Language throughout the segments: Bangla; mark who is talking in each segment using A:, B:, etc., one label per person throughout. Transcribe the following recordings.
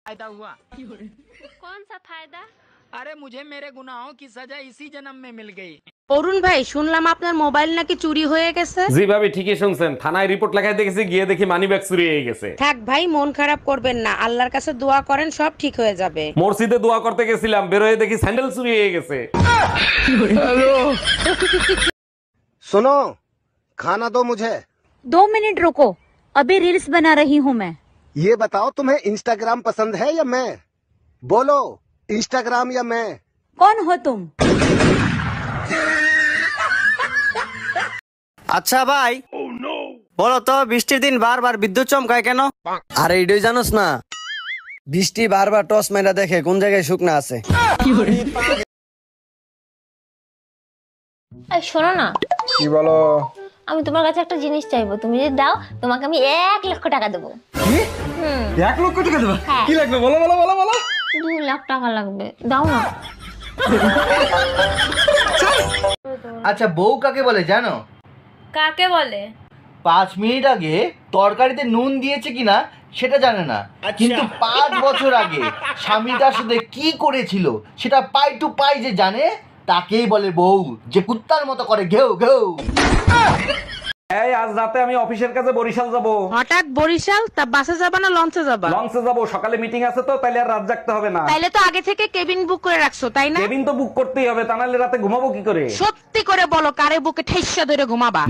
A: फायदा हुआ।
B: कौन सा फायदा?
A: अरे मुझे मेरे गुनाहों की सजा इसी जन्म में मिल गई।
C: অরুণ ভাই শুনলাম আপনার মোবাইল নাকি চুরি হয়ে গেছে।
D: জি ভাবি ঠিকই শুনছেন, থানায় রিপোর্ট লেখাইতে গেছি, গিয়ে দেখি মানিব্যাগ চুরি হয়ে গেছে।
C: থাক ভাই মন খারাপ করবেন না, আল্লাহর কাছে দোয়া করেন সব ঠিক হয়ে যাবে।
D: মসজিদে দোয়া করতে গেছিলাম, বের হয়ে দেখি স্যান্ডেল চুরি হয়ে গেছে।
E: सुनो खाना दो मुझे।
B: 2 मिनट रुको, अभी रील्स बना रही हूँ मैं।
E: ये बताओ तुम्हें इंस्टाग्राम पसंद है या मैं? बोलो इंस्टाग्राम या मैं?
B: कौन हो तुम?
F: আচ্ছা ভাই বলো তো বৃষ্টির দিন বারবার বিদ্যুৎ চমকায় কেন? আরে এটাই জানোস না, বৃষ্টি বারবার টস মেরা দেখে কোন জায়গায় শুকনা আছে।
G: এই শোনো না,
H: কি বলো?
G: আমি তোমার কাছে একটা জিনিস চাইবো, তুমি যদি দাও তোমাকে আমি 1 লক্ষ টাকা দেবো।
F: 1 লক্ষ টাকা দেবা?
G: হ্যাঁ।
F: কি লাগবে বলো বলো বলো বলো।
G: 2 লাখ টাকা লাগবে, দাও না।
I: আচ্ছা বউ কাকে বলে জানো?
B: কাকে বলে?
I: 5 মিনিট আগে তরকারিতে নুন দিয়েছে কিনা সেটা জানে না, কিন্তু 5 বছর আগে স্বামী তার সাথে কি করেছিল সেটা পাই টু পাই যে জানে, তাকেই বলে বউ, যে কুত্তার মতো করে ঘেউ ঘেউ।
D: এই আজ রাতে আমি অফিসের কাছে বরিশাল যাব।
C: হঠাৎ বরিশাল? তা বাসে যাবা না লঞ্চে যাবা?
D: লঞ্চে যাব, সকালে মিটিং আছে তো, তাইলে আর রাত জাগতে হবে না।
C: তাইলে তো আগে থেকে কেবিন বুক করে রাখছো তাই না?
D: কেবিন তো বুক করতেই হবে, তা নাহলে রাতে ঘুমাবো কি করে?
C: সত্যি করে বলো কারে বুকে ঠেসা ধরে ঘুমাবা?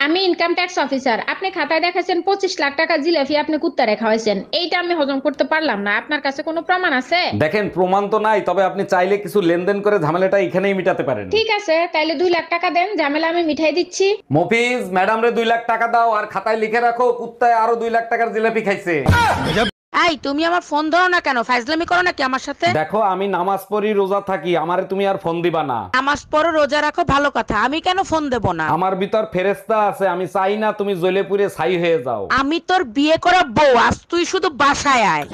J: আমি ইনকাম ট্যাক্স অফিসার। আপনি খাতায় দেখাচ্ছেন 25 লাখ টাকা জিলাপি আপনি কুত্তারে খাওয়াইছেন, এইটা আমি হজম করতে পারলাম না। আপনার কাছে কোনো প্রমাণ আছে?
D: দেখেন প্রমাণ তো নাই, তবে আপনি চাইলে কিছু লেনদেন করে ঝামেলাটা এখানেই মিটাতে পারেন।
J: ঠিক আছে, তাইলে 2 লাখ টাকা দেন, ঝামেলা আমি মিঠাই দিচ্ছি।
D: মফিজ ম্যাডাম রে 2 লাখ টাকা দাও, আর খাতায় লিখে রাখো কুত্তায় আরো 2 লাখ টাকার জিলাপি খাইছে।
C: এই তুমি আমার ফোন ধরো না কেন? ফাইজলামি করো নাকি আমার সাথে?
D: দেখো আমি নামাজ পড়ি, রোজা থাকি, আমারে তুমি আর ফোন দিবা না।
C: নামাজ পড়ো রোজা রাখো ভালো কথা, আমি কেন ফোন দেব না?
D: আমার ভিতর ফেরেশতা আছে, আমি চাই না তুমি জ্বলে পুড়ে ছাই হয়ে যাও।
C: আমি তোর বিয়ে করা বউ, আজ তুই শুধু বাসায় আয়।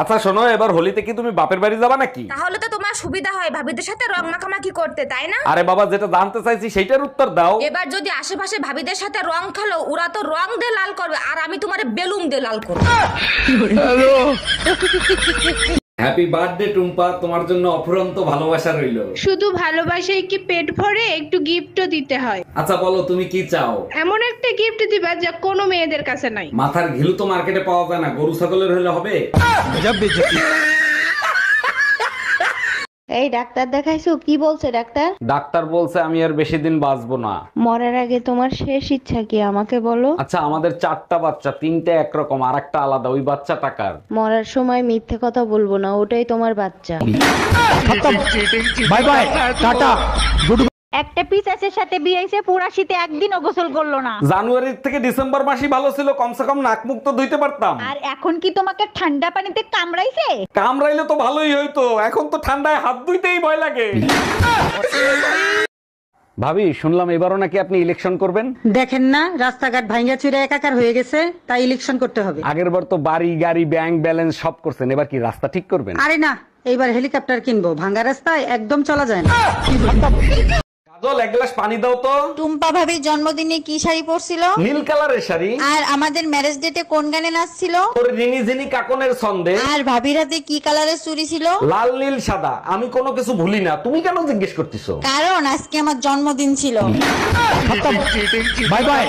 D: আচ্ছা শোনো, এবার হোলিতে কি তুমি বাপের বাড়ি যাবা নাকি?
B: তাহলে তো তোমার সুবিধা হয় ভাবিদের সাথে রং মাখামাখি করতে, তাই না?
D: আরে বাবা, যেটা জানতে চাইছি সেটার উত্তর দাও।
B: এবার যদি আশেপাশে ভাবিদের সাথে রং খেলো, ওরা তো রং দিয়ে লাল করবে আর আমি তোমারে বেলুন দিয়ে লাল করব।
D: হ্যাপি বার্থডে টুম্পা, তোমার জন্য অফুরন্ত ভালোবাসা রইলো।
J: শুধু ভালোবাসাই কি পেট ভরে? একটু গিফটও দিতে হয়।
D: আচ্ছা বলো তুমি কি চাও?
J: এমন একটা গিফট দিবা যা কোনো মেয়েদের কাছে নাই।
D: মাথার ঘিলু তো মার্কেটে পাওয়া যায় না, গরু ছাগলের হলে হবে।
G: এই ডাক্তার দেখাইছো? কি বলছে ডাক্তার?
D: ডাক্তার বলছে আমি আর বেশি দিন বাঁচবো না।
G: মরার আগে তোমার শেষ ইচ্ছা কি আমাকে বলো?
D: আচ্ছা আমাদের 4টা বাচ্চা, 3টে একরকম আর একটা আলাদা, ওই বাচ্চা টাকার।
G: মরার সময় মিথ্যে কথা বলবো না, ওটাই তোমার বাচ্চা।
H: Bye bye tata good.
B: একটা পিসাচের সাথে বিয়ে হইছে, পুরা শীতে একদিনও গোসল করলো না।
D: জানুয়ারি থেকে ডিসেম্বর মাসই ভালো ছিল, কমসে কম নাক মুখ তো ধুইতে পারতাম।
B: আর এখন কি তোমাকে ঠান্ডা পানিতে কামড়াইছে?
D: কামড়াইলে তো ভালোই হইতো, এখন তো ঠান্ডায় হাত ধুইতেই ভয় লাগে। ভাবি শুনলাম এবারও নাকি আপনি ইলেকশন করবেন।
C: দেখেন না রাস্তাঘাট ভাঙ্গা চুরে একাকার হয়ে গেছে, তাই ইলেকশন করতে হবে।
D: আগের বার তো বাড়ি গাড়ি ব্যাংক ব্যালেন্স সব করছেন, এবার কি রাস্তা ঠিক করবেন?
C: আরে না, এইবার হেলিকপ্টার কিনবো, ভাঙ্গা রাস্তায় একদম চলা যায় না।
D: কাজল এক গ্লাস পানি দাও তো।
B: টুম্পা ভাবির জন্মদিনে কি শাড়ি পরছিল?
D: নীল কালারের শাড়ি।
B: আর আমাদের ম্যারেজ ডেটে কোন গানে নাচছিল?
D: তোর রিনি ঝিনি কাকনের ছন্দে।
B: আর ভাবির হাতে কি কালারের চুড়ি ছিল?
D: লাল নীল সাদা, আমি কোনো কিছু ভুলি না, তুমি কেন জিজ্ঞেস করতেছো?
B: কারণ আজকে আমার জন্মদিন ছিল।
H: Bye bye.